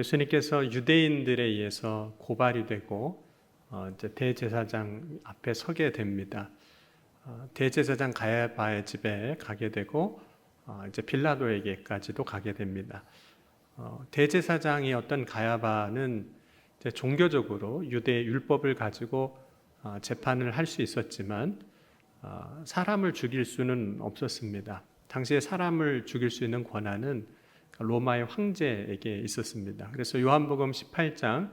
예수님께서 유대인들에 의해서 고발이 되고 이제 대제사장 앞에 서게 됩니다. 대제사장 가야바의 집에 가게 되고 이제 빌라도에게까지도 가게 됩니다. 대제사장이었던 가야바는 이제 종교적으로 유대 율법을 가지고 재판을 할 수 있었지만 사람을 죽일 수는 없었습니다. 당시에 사람을 죽일 수 있는 권한은 로마의 황제에게 있었습니다. 그래서 요한복음 18장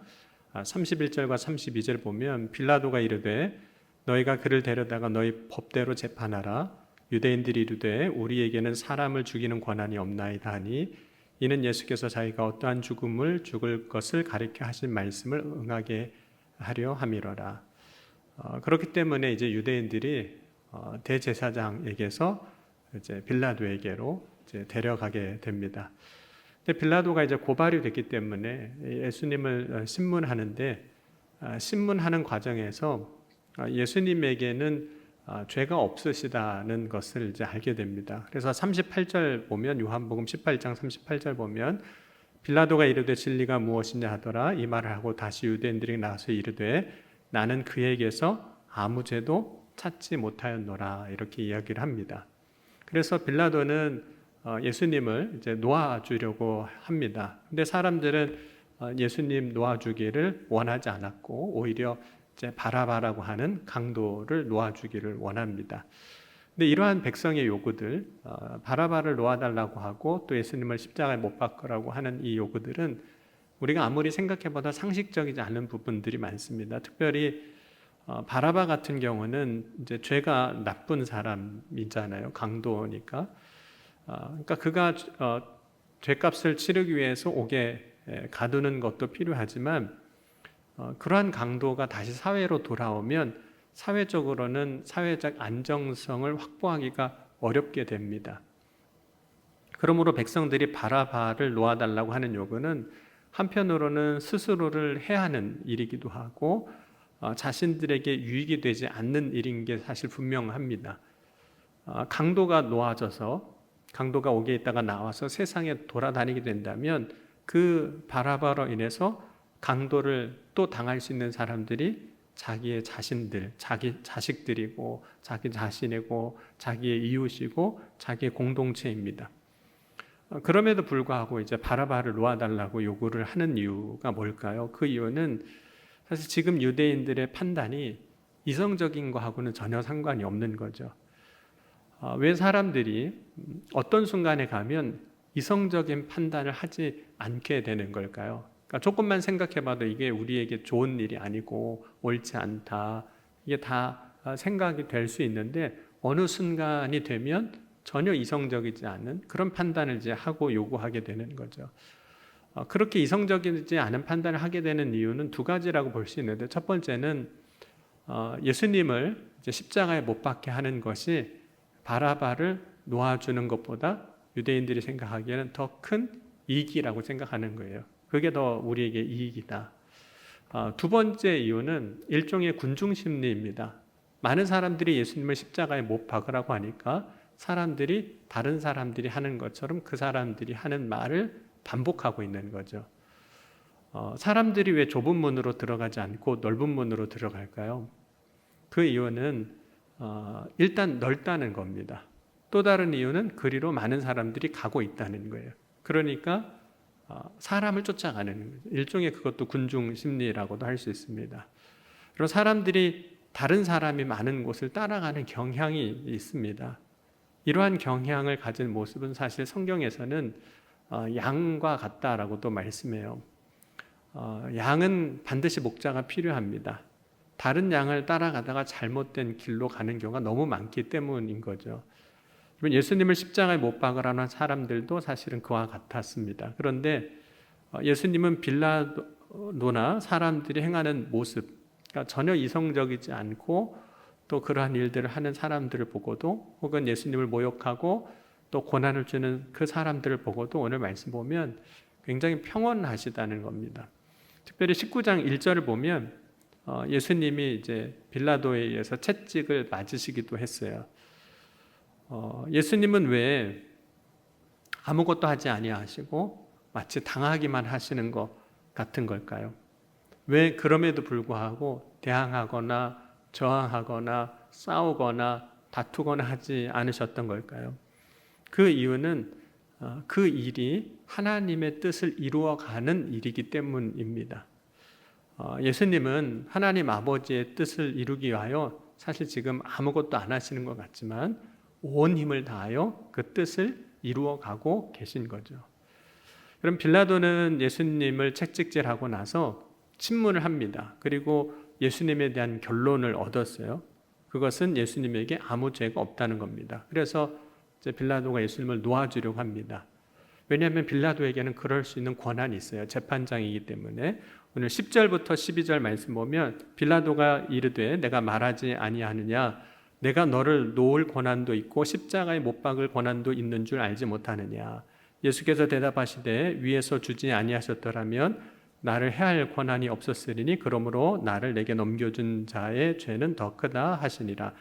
31절과 32절 보면 빌라도가 이르되 너희가 그를 데려다가 너희 법대로 재판하라. 유대인들이 이르되 우리에게는 사람을 죽이는 권한이 없나이다 하니 이는 예수께서 자기가 어떠한 죽음을 죽을 것을 가리켜 하신 말씀을 응하게 하려 함이로라. 그렇기 때문에 이제 유대인들이 대제사장에게서 이제 빌라도에게로 이제 데려가게 됩니다. 근데 빌라도가 이제 고발이 됐기 때문에 예수님을 신문하는데 신문하는 과정에서 예수님에게는 죄가 없으시다는 것을 이제 알게 됩니다. 그래서 38절 보면 요한복음 18장 38절 보면 빌라도가 이르되 진리가 무엇이냐 하더라. 이 말을 하고 다시 유대인들이 나와서 이르되 나는 그에게서 아무 죄도 찾지 못하였노라 이렇게 이야기를 합니다. 그래서 빌라도는 예수님을 이제 놓아주려고 합니다. 근데 사람들은 예수님 놓아주기를 원하지 않았고 오히려 이제 바라바라고 하는 강도를 놓아주기를 원합니다. 근데 이러한 백성의 요구들, 바라바를 놓아달라고 하고 또 예수님을 십자가에 못 박으라고 하는 이 요구들은 우리가 아무리 생각해봐도 상식적이지 않은 부분들이 많습니다. 특별히 바라바 같은 경우는 이제 죄가 나쁜 사람이잖아요. 강도니까. 그러니까 그가 죄값을 치르기 위해서 옥에 가두는 것도 필요하지만 그러한 강도가 다시 사회로 돌아오면 사회적으로는 사회적 안정성을 확보하기가 어렵게 됩니다. 그러므로 백성들이 바라바를 놓아달라고 하는 요구는 한편으로는 스스로를 해하는 일이기도 하고 자신들에게 유익이 되지 않는 일인 게 사실 분명합니다. 강도가 놓아져서 강도가 옥에 있다가 나와서 세상에 돌아다니게 된다면 그 바라바로 인해서 강도를 또 당할 수 있는 사람들이 자기의 자신들, 자기 자식들이고 자기 자신이고 자기의 이웃이고 자기의 공동체입니다. 그럼에도 불구하고 이제 바라바를 놓아달라고 요구를 하는 이유가 뭘까요? 그 이유는 사실 지금 유대인들의 판단이 이성적인 거하고는 전혀 상관이 없는 거죠. 왜 사람들이 어떤 순간에 가면 이성적인 판단을 하지 않게 되는 걸까요? 그러니까 조금만 생각해봐도 이게 우리에게 좋은 일이 아니고 옳지 않다. 이게 다 생각이 될 수 있는데 어느 순간이 되면 전혀 이성적이지 않은 그런 판단을 이제 하고 요구하게 되는 거죠. 그렇게 이성적이지 않은 판단을 하게 되는 이유는 두 가지라고 볼 수 있는데 첫 번째는 예수님을 이제 십자가에 못 박게 하는 것이 바라바를 놓아주는 것보다 유대인들이 생각하기에는 더 큰 이익이라고 생각하는 거예요. 그게 더 우리에게 이익이다. 두 번째 이유는 일종의 군중 심리입니다. 많은 사람들이 예수님을 십자가에 못 박으라고 하니까 사람들이 다른 사람들이 하는 것처럼 그 사람들이 하는 말을 반복하고 있는 거죠. 사람들이 왜 좁은 문으로 들어가지 않고 넓은 문으로 들어갈까요? 그 이유는 일단 넓다는 겁니다. 또 다른 이유는 그리로 많은 사람들이 가고 있다는 거예요. 그러니까 사람을 쫓아가는 거죠. 일종의 그것도 군중 심리라고도 할 수 있습니다. 그리고 사람들이 다른 사람이 많은 곳을 따라가는 경향이 있습니다. 이러한 경향을 가진 모습은 사실 성경에서는 양과 같다라고도 말씀해요. 양은 반드시 목자가 필요합니다. 다른 양을 따라가다가 잘못된 길로 가는 경우가 너무 많기 때문인 거죠. 예수님을 십자가에 못 박으라는 사람들도 사실은 그와 같았습니다. 그런데 예수님은 빌라도나 사람들이 행하는 모습, 그러니까 전혀 이성적이지 않고 또 그러한 일들을 하는 사람들을 보고도 혹은 예수님을 모욕하고 또 고난을 주는 그 사람들을 보고도 오늘 말씀 보면 굉장히 평온하시다는 겁니다. 특별히 19장 1절을 보면 예수님이 이제 빌라도에 의해서 채찍을 맞으시기도 했어요. 예수님은 왜 아무것도 하지 아니하시고 마치 당하기만 하시는 것 같은 걸까요? 왜 그럼에도 불구하고 대항하거나 저항하거나 싸우거나 다투거나 하지 않으셨던 걸까요? 그 이유는 그 일이 하나님의 뜻을 이루어가는 일이기 때문입니다. 예수님은 하나님 아버지의 뜻을 이루기 위하여 사실 지금 아무것도 안 하시는 것 같지만 온 힘을 다하여 그 뜻을 이루어가고 계신 거죠. 그럼 빌라도는 예수님을 채찍질하고 나서 침문을 합니다. 그리고 예수님에 대한 결론을 얻었어요. 그것은 예수님에게 아무 죄가 없다는 겁니다. 그래서 이제 빌라도가 예수님을 놓아주려고 합니다. 왜냐하면 빌라도에게는 그럴 수 있는 권한이 있어요. 재판장이기 때문에. 오늘 10절부터 12절 말씀 보면 빌라도가 이르되 내가 말하지 아니하느냐 내가 너를 놓을 권한도 있고 십자가에 못 박을 권한도 있는 줄 알지 못하느냐. 예수께서 대답하시되 위에서 주지 아니하셨더라면 나를 해할 권한이 없었으리니 그러므로 나를 내게 넘겨준 자의 죄는 더 크다 하시니라.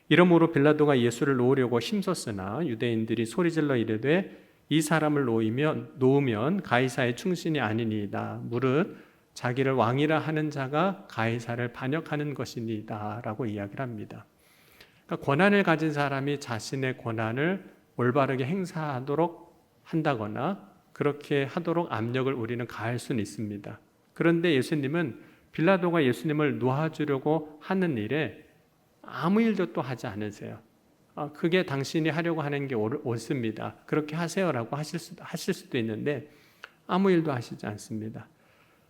이러므로 빌라도가 예수를 놓으려고 힘썼으나 유대인들이 소리질러 이르되 이 사람을 놓으면 가이사의 충신이 아니니이다. 무릇 자기를 왕이라 하는 자가 가이사를 반역하는 것이니이다 라고 이야기를 합니다. 그러니까 권한을 가진 사람이 자신의 권한을 올바르게 행사하도록 한다거나 그렇게 하도록 압력을 우리는 가할 수는 있습니다. 그런데 예수님은 빌라도가 예수님을 놓아주려고 하는 일에 아무 일도 또 하지 않으세요. 그게 당신이 하려고 하는 게 옳습니다. 그렇게 하세요라고 하실 수도 있는데 아무 일도 하시지 않습니다.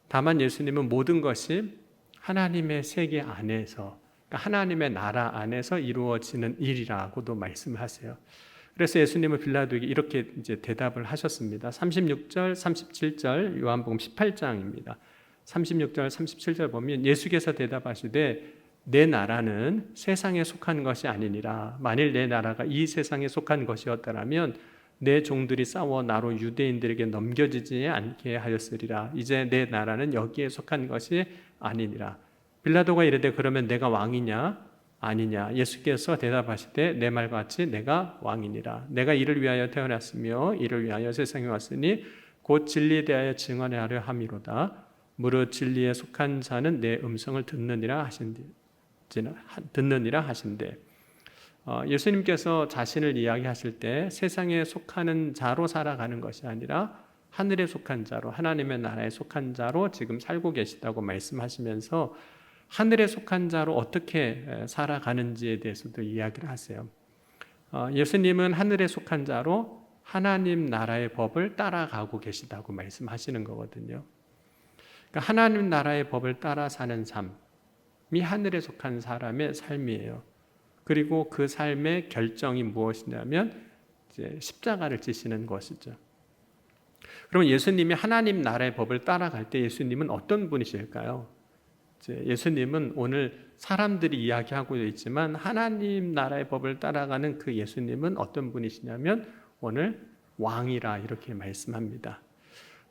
다만 예수님은 모든 것이 하나님의 세계 안에서, 그러니까 하나님의 나라 안에서 이루어지는 일이라고도 말씀하세요. 그래서 예수님은 빌라도에게 이렇게 이제 대답을 하셨습니다. 36절, 37절 요한복음 18장입니다. 36절, 37절 보면 예수께서 대답하시되 내 나라는 세상에 속한 것이 아니니라. 만일 내 나라가 이 세상에 속한 것이었더라면 내 종들이 싸워 나로 유대인들에게 넘겨지지 않게 하였으리라. 이제 내 나라는 여기에 속한 것이 아니니라. 빌라도가 이르되 그러면 내가 왕이냐 아니냐. 예수께서 대답하시되 내 말과 같이 내가 왕이니라. 내가 이를 위하여 태어났으며 이를 위하여 세상에 왔으니 곧 진리에 대하여 증언하려 함이로다. 무릇 진리에 속한 자는 내 음성을 듣느니라 하신대. 예수님께서 자신을 이야기하실 때 세상에 속하는 자로 살아가는 것이 아니라 하늘에 속한 자로, 하나님의 나라에 속한 자로 지금 살고 계시다고 말씀하시면서 하늘에 속한 자로 어떻게 살아가는지에 대해서도 이야기를 하세요. 예수님은 하늘에 속한 자로 하나님 나라의 법을 따라가고 계시다고 말씀하시는 거거든요. 그러니까 하나님 나라의 법을 따라 사는 삶이 하늘에 속한 사람의 삶이에요. 그리고 그 삶의 결정이 무엇이냐면 이제 십자가를 지시는 것이죠. 그러면 예수님이 하나님 나라의 법을 따라갈 때 예수님은 어떤 분이실까요? 예수님은 오늘 사람들이 이야기하고 있지만 하나님 나라의 법을 따라가는 그 예수님은 어떤 분이시냐면 오늘 왕이라 이렇게 말씀합니다.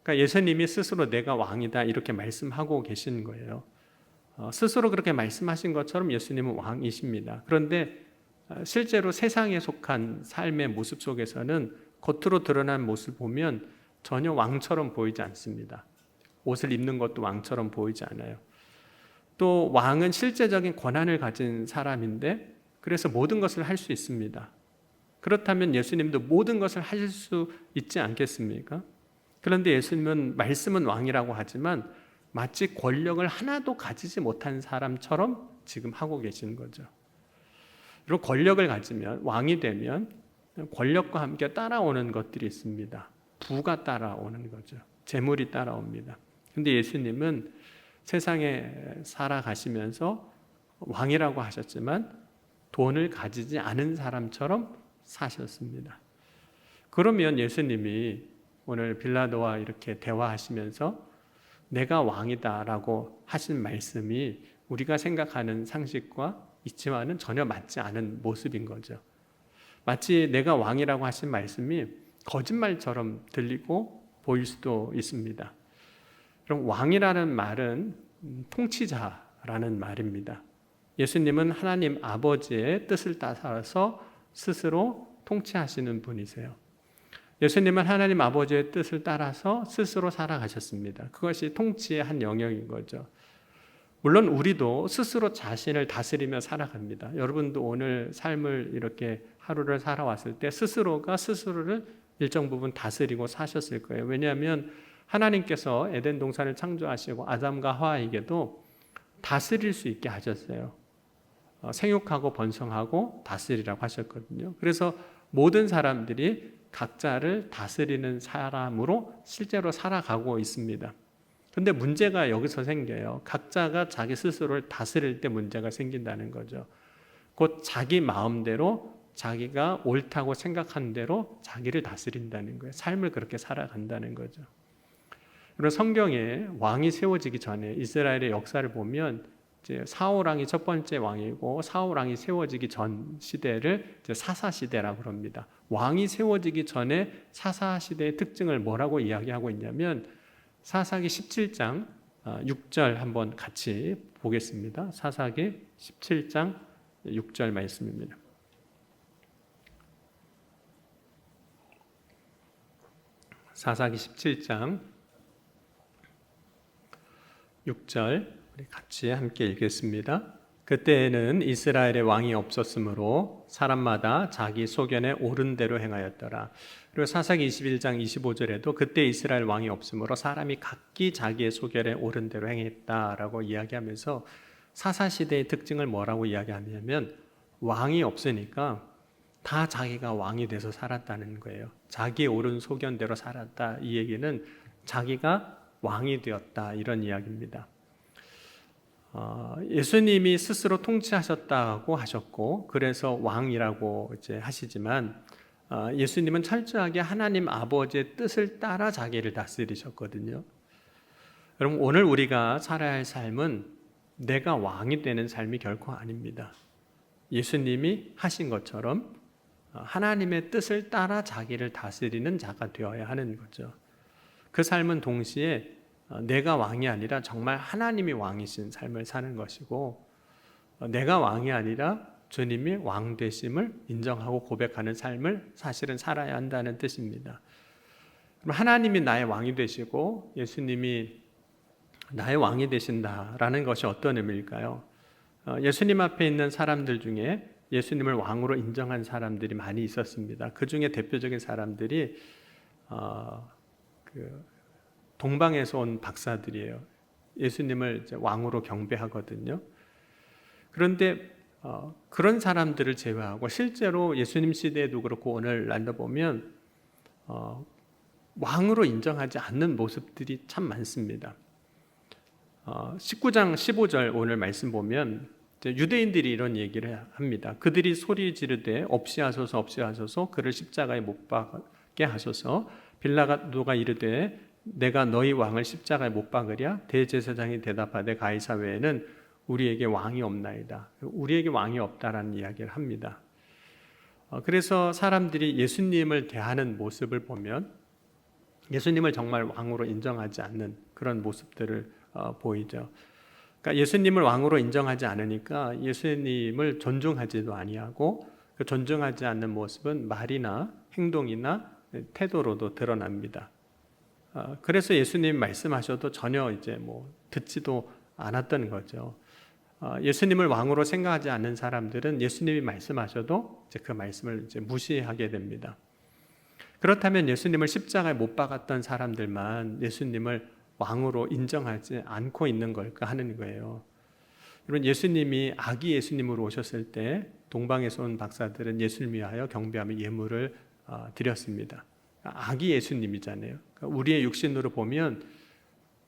그러니까 예수님이 스스로 내가 왕이다 이렇게 말씀하고 계신 거예요. 스스로 그렇게 말씀하신 것처럼 예수님은 왕이십니다. 그런데 실제로 세상에 속한 삶의 모습 속에서는 겉으로 드러난 모습을 보면 전혀 왕처럼 보이지 않습니다. 옷을 입는 것도 왕처럼 보이지 않아요. 또 왕은 실제적인 권한을 가진 사람인데 그래서 모든 것을 할 수 있습니다. 그렇다면 예수님도 모든 것을 하실 수 있지 않겠습니까? 그런데 예수님은 말씀은 왕이라고 하지만 마치 권력을 하나도 가지지 못한 사람처럼 지금 하고 계시는 거죠. 그리고 권력을 가지면 왕이 되면 권력과 함께 따라오는 것들이 있습니다. 부가 따라오는 거죠. 재물이 따라옵니다. 그런데 예수님은 세상에 살아가시면서 왕이라고 하셨지만 돈을 가지지 않은 사람처럼 사셨습니다. 그러면 예수님이 오늘 빌라도와 이렇게 대화하시면서 내가 왕이다라고 하신 말씀이 우리가 생각하는 상식과 있지만은 전혀 맞지 않은 모습인 거죠. 마치 내가 왕이라고 하신 말씀이 거짓말처럼 들리고 보일 수도 있습니다. 그럼 왕이라는 말은 통치자라는 말입니다. 예수님은 하나님 아버지의 뜻을 따라서 스스로 통치하시는 분이세요. 예수님은 하나님 아버지의 뜻을 따라서 스스로 살아가셨습니다. 그것이 통치의 한 영역인 거죠. 물론 우리도 스스로 자신을 다스리며 살아갑니다. 여러분도 오늘 삶을 이렇게 하루를 살아왔을 때 스스로가 스스로를 일정 부분 다스리고 사셨을 거예요. 왜냐하면 하나님께서 에덴 동산을 창조하시고 아담과 하와에게도 다스릴 수 있게 하셨어요. 생육하고 번성하고 다스리라고 하셨거든요. 그래서 모든 사람들이 각자를 다스리는 사람으로 실제로 살아가고 있습니다. 근데 문제가 여기서 생겨요. 각자가 자기 스스로를 다스릴 때 문제가 생긴다는 거죠. 곧 자기 마음대로 자기가 옳다고 생각한 대로 자기를 다스린다는 거예요. 삶을 그렇게 살아간다는 거죠. 그리고 성경에 왕이 세워지기 전에 이스라엘의 역사를 보면 이제 사울 왕이 첫 번째 왕이고 사울 왕이 세워지기 전 시대를 이제 사사 시대라고 합니다. 왕이 세워지기 전에 사사 시대의 특징을 뭐라고 이야기하고 있냐면 사사기 17장 6절 한번 같이 보겠습니다. 사사기 17장 6절 말씀입니다. 사사기 17장 6절 우리 같이 함께 읽겠습니다. 그때에는 이스라엘의 왕이 없었으므로 사람마다 자기 소견에 옳은 대로 행하였더라. 그리고 사사기 21장 25절에도 그때 이스라엘 왕이 없으므로 사람이 각기 자기의 소견에 옳은 대로 행했다라고 이야기하면서 사사시대의 특징을 뭐라고 이야기하냐면 왕이 없으니까 다 자기가 왕이 돼서 살았다는 거예요. 자기의 옳은 소견대로 살았다. 이 얘기는 자기가 왕이 되었다 이런 이야기입니다. 예수님이 스스로 통치하셨다고 하셨고 그래서 왕이라고 이제 하시지만 예수님은 철저하게 하나님 아버지의 뜻을 따라 자기를 다스리셨거든요. 여러분 오늘 우리가 살아야 할 삶은 내가 왕이 되는 삶이 결코 아닙니다. 예수님이 하신 것처럼 하나님의 뜻을 따라 자기를 다스리는 자가 되어야 하는 거죠. 그 삶은 동시에 내가 왕이 아니라 정말 하나님이 왕이신 삶을 사는 것이고 내가 왕이 아니라 주님이 왕 되심을 인정하고 고백하는 삶을 사실은 살아야 한다는 뜻입니다. 하나님이 나의 왕이 되시고 예수님이 나의 왕이 되신다라는 것이 어떤 의미일까요? 예수님 앞에 있는 사람들 중에 예수님을 왕으로 인정한 사람들이 많이 있었습니다. 그 중에 대표적인 사람들이 동방에서 온 박사들이에요. 예수님을 이제 왕으로 경배하거든요. 그런데 그런 사람들을 제외하고 실제로 예수님 시대에도 그렇고 오늘날도 보면 왕으로 인정하지 않는 모습들이 참 많습니다. 19장 15절 오늘 말씀 보면 유대인들이 이런 얘기를 합니다. 그들이 소리 지르되 없이 하소서 없이 하소서 그를 십자가에 못 박게 하소서. 빌라도가 이르되 내가 너희 왕을 십자가에 못 박으랴. 대제사장이 대답하되 가이사 외에는 우리에게 왕이 없나이다. 우리에게 왕이 없다라는 이야기를 합니다. 그래서 사람들이 예수님을 대하는 모습을 보면 예수님을 정말 왕으로 인정하지 않는 그런 모습들을 보이죠. 그러니까 예수님을 왕으로 인정하지 않으니까 예수님을 존중하지도 아니하고 그 존중하지 않는 모습은 말이나 행동이나 태도로도 드러납니다. 그래서 예수님 말씀하셔도 전혀 이제 듣지도 않았던 거죠. 예수님을 왕으로 생각하지 않는 사람들은 예수님이 말씀하셔도 이제 그 말씀을 이제 무시하게 됩니다. 그렇다면 예수님을 십자가에 못 박았던 사람들만 예수님을 왕으로 인정하지 않고 있는 걸까 하는 거예요. 여러분 예수님이 아기 예수님으로 오셨을 때 동방에서 온 박사들은 예수를 위하여 경배하며 예물을 드렸습니다. 아기 예수님이잖아요. 그러니까 우리의 육신으로 보면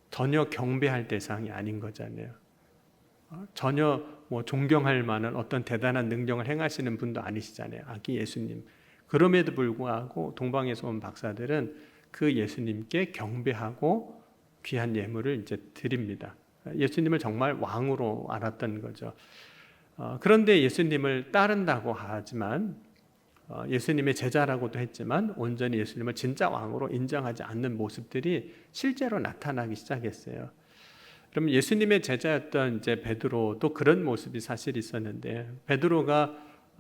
전혀 경배할 대상이 아닌 거잖아요. 전혀 존경할 만한 어떤 대단한 능력을 행하시는 분도 아니시잖아요. 아기 예수님. 그럼에도 불구하고 동방에서 온 박사들은 그 예수님께 경배하고 귀한 예물을 이제 드립니다. 예수님을 정말 왕으로 알았던 거죠. 그런데 예수님을 따른다고 하지만 예수님의 제자라고도 했지만 온전히 예수님을 진짜 왕으로 인정하지 않는 모습들이 실제로 나타나기 시작했어요. 그럼 예수님의 제자였던 이제 베드로도 그런 모습이 사실 있었는데 베드로가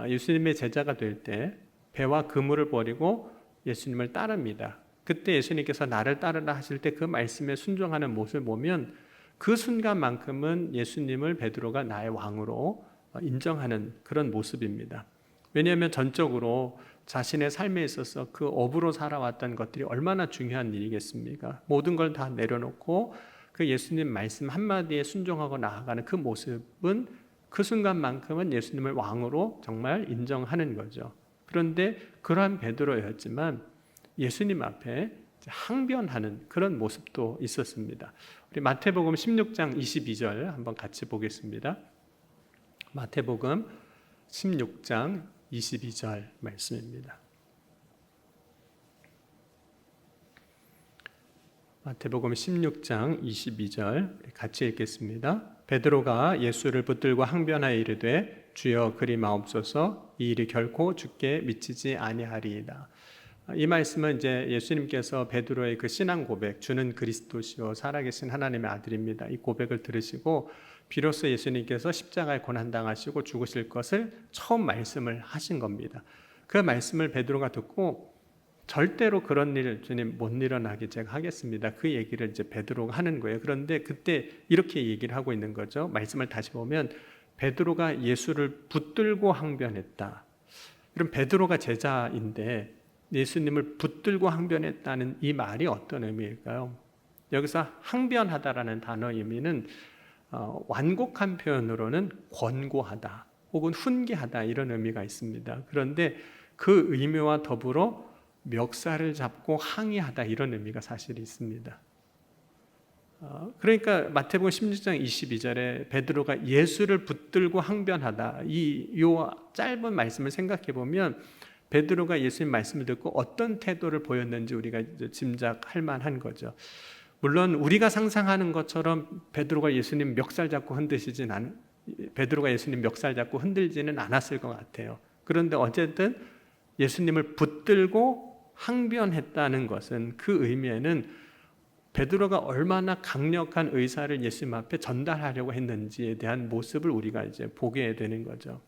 예수님의 제자가 될 때 배와 그물을 버리고 예수님을 따릅니다. 그때 예수님께서 나를 따르라 하실 때 그 말씀에 순종하는 모습을 보면 그 순간만큼은 예수님을 베드로가 나의 왕으로 인정하는 그런 모습입니다. 왜냐하면 전적으로 자신의 삶에 있어서 그 업으로 살아왔던 것들이 얼마나 중요한 일이겠습니까? 모든 걸 다 내려놓고 그 예수님 말씀 한마디에 순종하고 나아가는 그 모습은 그 순간만큼은 예수님을 왕으로 정말 인정하는 거죠. 그런데 그러한 베드로였지만 예수님 앞에 항변하는 그런 모습도 있었습니다. 우리 마태복음 16장 22절 한번 같이 보겠습니다. 마태복음 16장 22절 말씀입니다. 마태복음 16장 22절 같이 읽겠습니다. 베드로가 예수를 붙들고 항변하여 이르되 주여 그리 마옵소서 이 일이 결코 주께 미치지 아니하리이다. 이 말씀은 이제 예수님께서 베드로의 그 신앙 고백, 주는 그리스도시요 살아계신 하나님의 아들입니다. 이 고백을 들으시고 비로소 예수님께서 십자가에 고난당하시고 죽으실 것을 처음 말씀을 하신 겁니다. 그 말씀을 베드로가 듣고 절대로 그런 일 주님 못 일어나게 제가 하겠습니다. 그 얘기를 이제 베드로가 하는 거예요. 그런데 그때 이렇게 얘기를 하고 있는 거죠. 말씀을 다시 보면 베드로가 예수를 붙들고 항변했다. 그럼 베드로가 제자인데 예수님을 붙들고 항변했다는 이 말이 어떤 의미일까요? 여기서 항변하다라는 단어 의미는 완곡한 표현으로는 권고하다 혹은 훈계하다 이런 의미가 있습니다. 그런데 그 의미와 더불어 멱살을 잡고 항의하다 이런 의미가 사실 있습니다. 그러니까 마태복음 16장 22절에 베드로가 예수를 붙들고 항변하다 이 짧은 말씀을 생각해 보면 베드로가 예수님 말씀을 듣고 어떤 태도를 보였는지 우리가 짐작할 만한 거죠. 물론 우리가 상상하는 것처럼 베드로가 예수님 멱살 잡고 베드로가 예수님 멱살 잡고 흔들지는 않았을 것 같아요. 그런데 어쨌든 예수님을 붙들고 항변했다는 것은 그 의미에는 베드로가 얼마나 강력한 의사를 예수님 앞에 전달하려고 했는지에 대한 모습을 우리가 이제 보게 되는 거죠.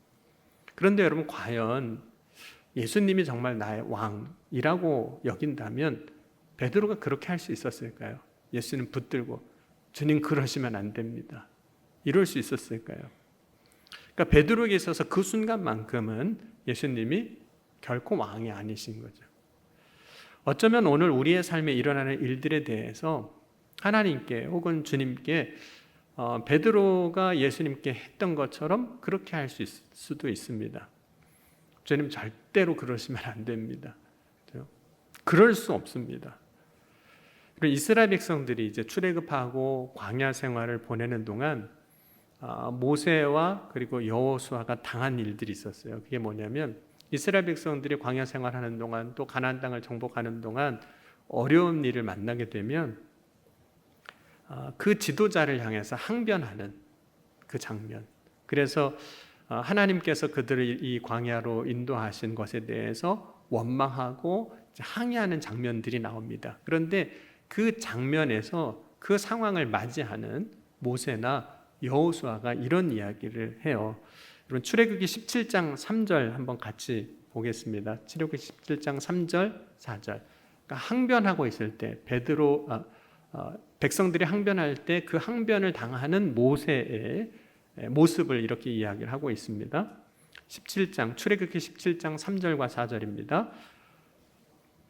그런데 여러분 과연 예수님이 정말 나의 왕이라고 여긴다면 베드로가 그렇게 할 수 있었을까요? 예수님 붙들고 주님 그러시면 안 됩니다. 이럴 수 있었을까요? 그러니까 베드로에게 있어서 그 순간만큼은 예수님이 결코 왕이 아니신 거죠. 어쩌면 오늘 우리의 삶에 일어나는 일들에 대해서 하나님께 혹은 주님께 베드로가 예수님께 했던 것처럼 그렇게 할 수도 있습니다. 주님 절대로 그러시면 안 됩니다. 그럴 수 없습니다. 그리고 이스라엘 백성들이 이제 출애굽하고 광야 생활을 보내는 동안 모세와 그리고 여호수아가 당한 일들이 있었어요. 그게 뭐냐면 이스라엘 백성들이 광야 생활하는 동안 또 가나안 땅을 정복하는 동안 어려운 일을 만나게 되면 그 지도자를 향해서 항변하는 그 장면. 그래서 하나님께서 그들을 이 광야로 인도하신 것에 대해서 원망하고 항의하는 장면들이 나옵니다. 그런데 그 장면에서 그 상황을 맞이하는 모세나 여호수아가 이런 이야기를 해요. 여러분 출애굽기 17장 3절 한번 같이 보겠습니다. 출애굽기 17장 3절 4절. 그러니까 항변하고 있을 때 백성들이 항변할 때 그 항변을 당하는 모세의 모습을 이렇게 이야기를 하고 있습니다. 출애굽기 17장 3절과 4절입니다.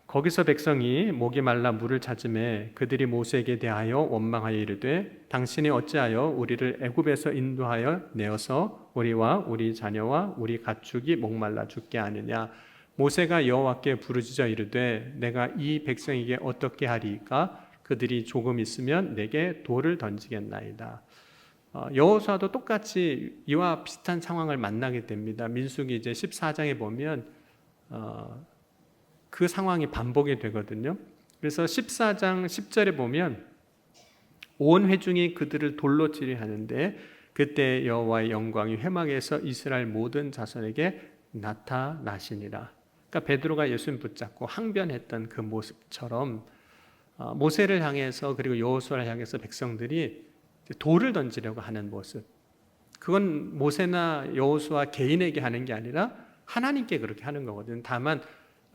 거기서 백성이 목이 말라 물을 찾음에 그들이 모세에게 대하여 원망하여 이르되 당신이 어찌하여 우리를 애굽에서 인도하여 내어서 우리와 우리 자녀와 우리 가축이 목말라 죽게 하느냐. 모세가 여호와께 부르짖어 이르되 내가 이 백성에게 어떻게 하리이까? 그들이 조금 있으면 내게 돌을 던지겠나이다. 여호수아도 똑같이 이와 비슷한 상황을 만나게 됩니다. 민수기 이제 14장에 보면 그 상황이 반복이 되거든요. 그래서 14장 10절에 보면 온 회중이 그들을 돌로 치려 하는데 그때 여호와의 영광이 회막에서 이스라엘 모든 자손에게 나타나시니라. 그러니까 베드로가 예수님 붙잡고 항변했던 그 모습처럼 모세를 향해서 그리고 여호수아를 향해서 백성들이 돌을 던지려고 하는 모습. 그건 모세나 여호수아 개인에게 하는 게 아니라 하나님께 그렇게 하는 거거든요. 다만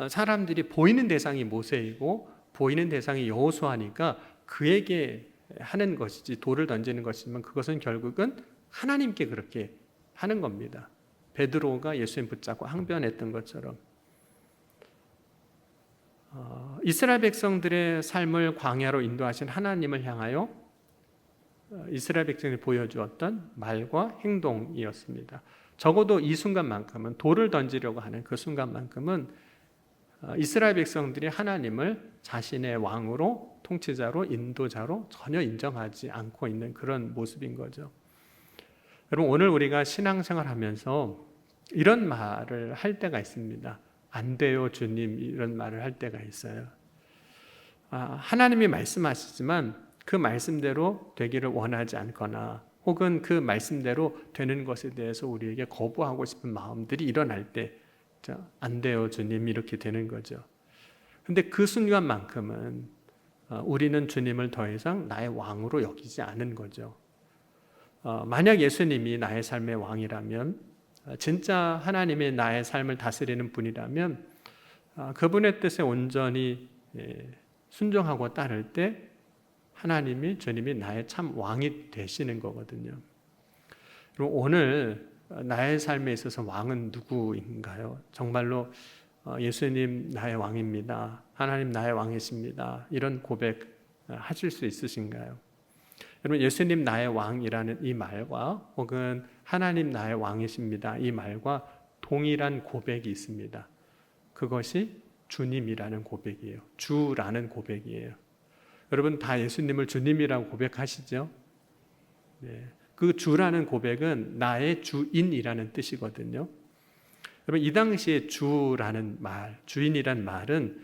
사람들이 보이는 대상이 모세이고 보이는 대상이 여호수아니까 그에게 하는 것이지 돌을 던지는 것이지만 그것은 결국은 하나님께 그렇게 하는 겁니다. 베드로가 예수님 붙잡고 항변했던 것처럼 이스라엘 백성들의 삶을 광야로 인도하신 하나님을 향하여 이스라엘 백성이 보여주었던 말과 행동이었습니다. 적어도 이 순간만큼은 돌을 던지려고 하는 그 순간만큼은 이스라엘 백성들이 하나님을 자신의 왕으로 통치자로 인도자로 전혀 인정하지 않고 있는 그런 모습인 거죠. 여러분 오늘 우리가 신앙생활 하면서 이런 말을 할 때가 있습니다. 안 돼요 주님 이런 말을 할 때가 있어요. 하나님이 말씀하시지만 그 말씀대로 되기를 원하지 않거나 혹은 그 말씀대로 되는 것에 대해서 우리에게 거부하고 싶은 마음들이 일어날 때 안 돼요 주님 이렇게 되는 거죠. 근데 그 순간만큼은 우리는 주님을 더 이상 나의 왕으로 여기지 않은 거죠. 만약 예수님이 나의 삶의 왕이라면 진짜 하나님이 나의 삶을 다스리는 분이라면 그분의 뜻에 온전히 순종하고 따를 때 하나님이 주님이 나의 참 왕이 되시는 거거든요. 그럼 오늘 나의 삶에 있어서 왕은 누구인가요? 정말로 예수님 나의 왕입니다. 하나님 나의 왕이십니다. 이런 고백 하실 수 있으신가요? 여러분 예수님 나의 왕이라는 이 말과 혹은 하나님 나의 왕이십니다. 이 말과 동일한 고백이 있습니다. 그것이 주님이라는 고백이에요. 주라는 고백이에요. 여러분 다 예수님을 주님이라고 고백하시죠? 네. 그 주라는 고백은 나의 주인이라는 뜻이거든요. 여러분 이 당시에 주라는 말, 주인이란 말은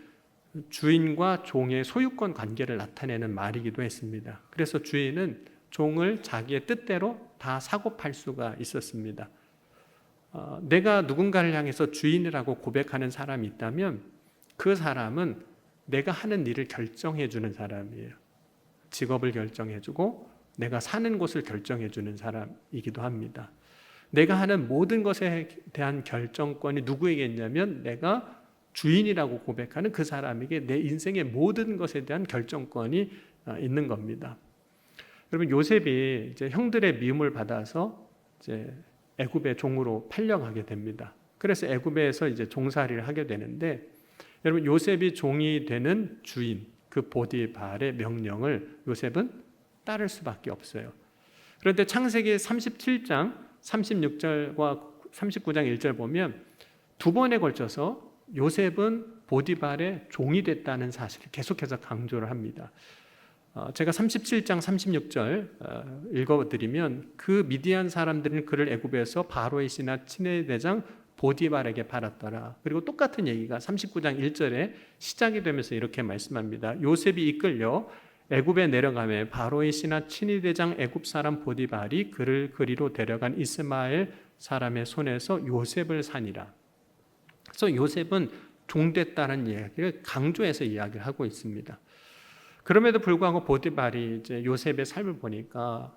주인과 종의 소유권 관계를 나타내는 말이기도 했습니다. 그래서 주인은 종을 자기의 뜻대로 다 사고팔 수가 있었습니다. 내가 누군가를 향해서 주인이라고 고백하는 사람이 있다면 그 사람은 내가 하는 일을 결정해 주는 사람이에요. 직업을 결정해 주고 내가 사는 곳을 결정해 주는 사람이기도 합니다. 내가 하는 모든 것에 대한 결정권이 누구에게 있냐면 내가 주인이라고 고백하는 그 사람에게 내 인생의 모든 것에 대한 결정권이 있는 겁니다. 여러분 요셉이 이제 형들의 미움을 받아서 이제 애굽의 종으로 팔려가게 됩니다. 그래서 애굽에서 이제 종살이를 하게 되는데 여러분 요셉이 종이 되는 주인 그 보디발의 명령을 요셉은 따를 수밖에 없어요. 그런데 창세기 37장 36절과 39장 1절 보면 두 번에 걸쳐서 요셉은 보디발의 종이 됐다는 사실을 계속해서 강조를 합니다. 제가 37장 36절 읽어드리면 그 미디안 사람들은 그를 애굽에서 바로의 신하 친의 대장 보디발에게 팔았더라. 그리고 똑같은 얘기가 39장 1절에 시작이 되면서 이렇게 말씀합니다. 요셉이 이끌려 애굽에 내려가매 바로의 신하 친위 대장 애굽 사람 보디발이 그를 그리로 데려간 이스마엘 사람의 손에서 요셉을 사니라. 그래서 요셉은 종됐다는 이야기를 강조해서 이야기를 하고 있습니다. 그럼에도 불구하고 보디발이 이제 요셉의 삶을 보니까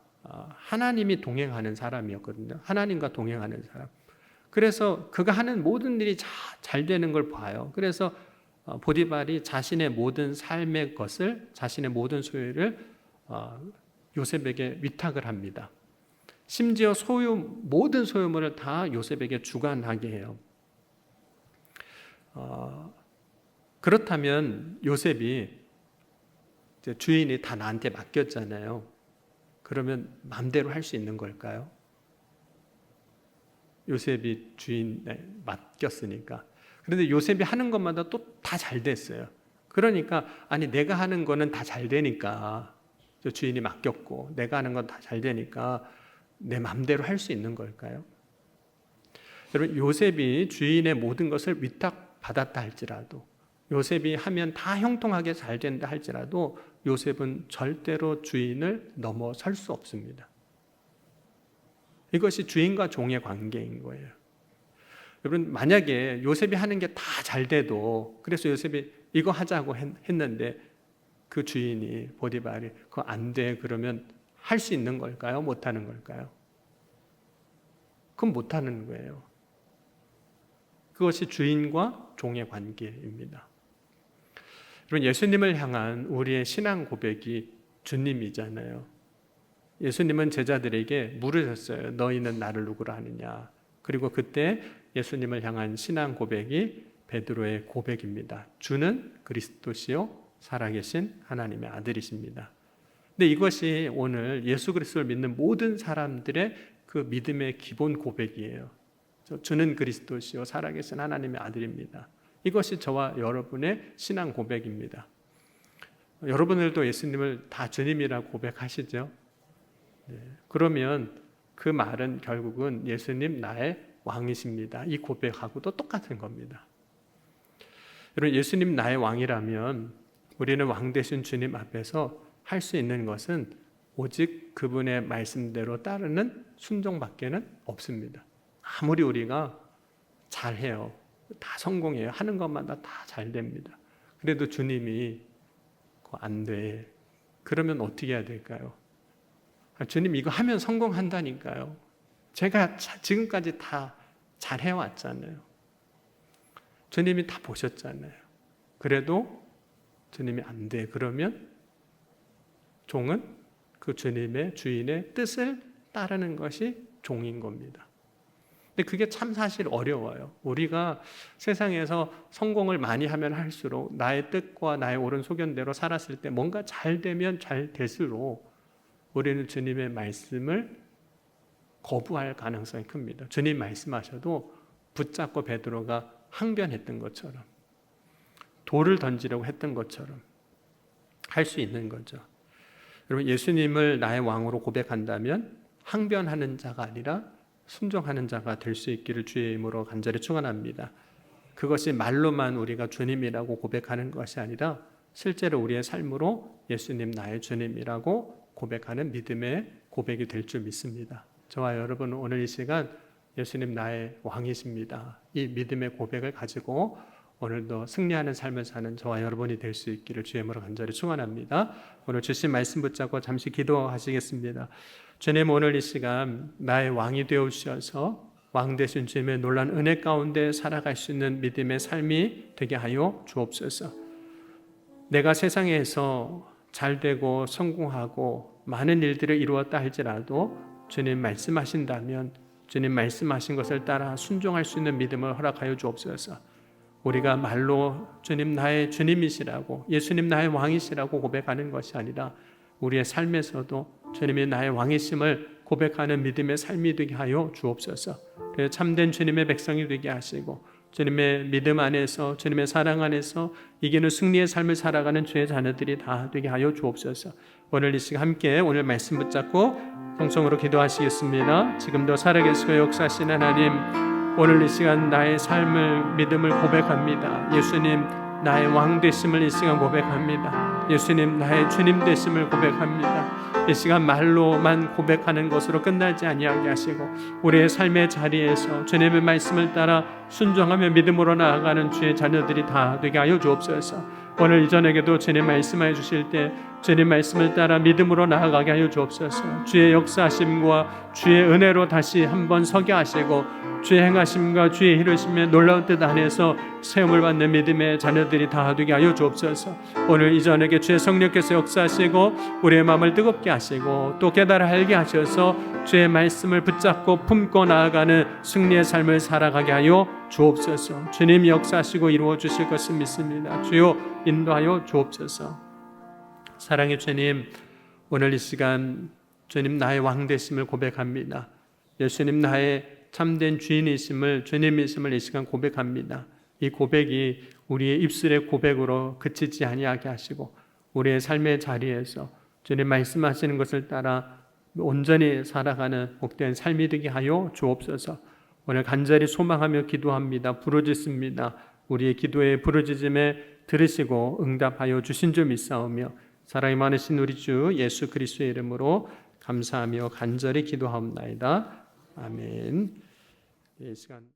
하나님이 동행하는 사람이었거든요. 하나님과 동행하는 사람. 그래서 그가 하는 모든 일이 잘 되는 걸 봐요. 그래서 보디발이 자신의 모든 삶의 것을 자신의 모든 소유를 요셉에게 위탁을 합니다. 심지어 모든 소유물을 다 요셉에게 주관하게 해요. 그렇다면 요셉이 이제 주인이 다 나한테 맡겼잖아요. 그러면 마음대로 할 수 있는 걸까요? 요셉이 주인에 맡겼으니까. 그런데 요셉이 하는 것마다 또 다 잘 됐어요. 그러니까 아니 내가 하는 거는 다 잘 되니까 주인이 맡겼고 내가 하는 건 다 잘 되니까 내 마음대로 할 수 있는 걸까요? 여러분 요셉이 주인의 모든 것을 위탁받았다 할지라도 요셉이 하면 다 형통하게 잘 된다 할지라도 요셉은 절대로 주인을 넘어설 수 없습니다. 이것이 주인과 종의 관계인 거예요. 여러분 만약에 요셉이 하는 게 다 잘 돼도 그래서 요셉이 이거 하자고 했는데 그 주인이 보디발이 그거 안 돼 그러면 할 수 있는 걸까요? 못하는 걸까요? 그건 못하는 거예요. 그것이 주인과 종의 관계입니다. 여러분, 예수님을 향한 우리의 신앙 고백이 주님이잖아요. 예수님은 제자들에게 물으셨어요. 너희는 나를 누구로 하느냐? 그리고 그때 예수님을 향한 신앙 고백이 베드로의 고백입니다. 주는 그리스도시요 살아계신 하나님의 아들이십니다. 근데 이것이 오늘 예수 그리스도를 믿는 모든 사람들의 그 믿음의 기본 고백이에요. 주는 그리스도시요 살아계신 하나님의 아들입니다. 이것이 저와 여러분의 신앙 고백입니다. 여러분들도 예수님을 다 주님이라고 고백하시죠? 네. 그러면 그 말은 결국은 예수님 나의 왕이십니다. 이 고백하고도 똑같은 겁니다. 여러분, 예수님 나의 왕이라면 우리는 왕 되신 주님 앞에서 할 수 있는 것은 오직 그분의 말씀대로 따르는 순종밖에는 없습니다. 아무리 우리가 잘해요, 다 성공해요, 하는 것마다 다 잘 됩니다. 그래도 주님이 안 돼. 그러면 어떻게 해야 될까요? 주님 이거 하면 성공한다니까요. 제가 지금까지 다 잘해왔잖아요. 주님이 다 보셨잖아요. 그래도 주님이 안 돼. 그러면 종은 그 주님의 주인의 뜻을 따르는 것이 종인 겁니다. 근데 그게 참 사실 어려워요. 우리가 세상에서 성공을 많이 하면 할수록 나의 뜻과 나의 옳은 소견대로 살았을 때 뭔가 잘 되면 잘 될수록 우리는 주님의 말씀을 거부할 가능성이 큽니다. 주님 말씀하셔도 붙잡고 베드로가 항변했던 것처럼, 돌을 던지려고 했던 것처럼 할 수 있는 거죠. 여러분, 예수님을 나의 왕으로 고백한다면 항변하는 자가 아니라 순종하는 자가 될 수 있기를 주의 이름으로 간절히 축원합니다. 그것이 말로만 우리가 주님이라고 고백하는 것이 아니라 실제로 우리의 삶으로 예수님 나의 주님이라고 고백하는 믿음의 고백이 될 줄 믿습니다. 저와 여러분은 오늘 이 시간 예수님 나의 왕이십니다. 이 믿음의 고백을 가지고 오늘도 승리하는 삶을 사는 저와 여러분이 될 수 있기를 주의 이름으로 간절히 축원합니다. 오늘 주신 말씀 붙잡고 잠시 기도하시겠습니다. 주님, 오늘 이 시간 나의 왕이 되어 주셔서 왕 되신 주님의 놀라운 은혜 가운데 살아갈 수 있는 믿음의 삶이 되게 하여 주옵소서. 내가 세상에서 잘되고 성공하고 많은 일들을 이루었다 할지라도 주님 말씀하신다면 주님 말씀하신 것을 따라 순종할 수 있는 믿음을 허락하여 주옵소서. 우리가 말로 주님 나의 주님이시라고, 예수님 나의 왕이시라고 고백하는 것이 아니라 우리의 삶에서도 주님이 나의 왕이심을 고백하는 믿음의 삶이 되게 하여 주옵소서. 그래서 참된 주님의 백성이 되게 하시고 주님의 믿음 안에서, 주님의 사랑 안에서 이기는 승리의 삶을 살아가는 주의 자녀들이 다 되게 하여 주옵소서. 오늘 이 시간 함께 오늘 말씀 붙잡고 통성으로 기도하시겠습니다. 지금도 살아계시고 역사하신 하나님, 오늘 이 시간 나의 삶을, 믿음을 고백합니다. 예수님 나의 왕 되심을 이 시간 고백합니다. 예수님 나의 주님 되심을 고백합니다. 이 시간 말로만 고백하는 것으로 끝나지 아니하게 하시고 우리의 삶의 자리에서 주님의 말씀을 따라 순종하며 믿음으로 나아가는 주의 자녀들이 다 되게 하여 주옵소서. 오늘 이전에게도 주님 말씀해 주실 때 주님 말씀을 따라 믿음으로 나아가게 하여 주옵소서. 주의 역사하심과 주의 은혜로 다시 한번 서게 하시고 주의 행하심과 주의 이루심의 놀라운 뜻 안에서 세움을 받는 믿음의 자녀들이 다 되게 하여 주옵소서. 오늘 이전에게 주의 성령께서 역사하시고 우리의 마음을 뜨겁게 하시고 또 깨달아 알게 하셔서 주의 말씀을 붙잡고 품고 나아가는 승리의 삶을 살아가게 하여 주옵소서. 주님 역사하시고 이루어 주실 것을 믿습니다. 주여 인도하여 주옵소서. 사랑의 주님, 오늘 이 시간 주님 나의 왕 되심을 고백합니다. 예수님 나의 참된 주인이심을, 주님이심을 이 시간 고백합니다. 이 고백이 우리의 입술의 고백으로 그치지 아니하게 하시고 우리의 삶의 자리에서 주님 말씀하시는 것을 따라 온전히 살아가는 복된 삶이 되게 하여 주옵소서. 오늘 간절히 소망하며 기도합니다. 부르짖습니다. 우리의 기도의 부르짖음에 들으시고 응답하여 주신 줄 믿사오며 사랑이 많으신 우리 주 예수 그리스도의 이름으로 감사하며 간절히 기도하옵나이다. 아멘. 이 시간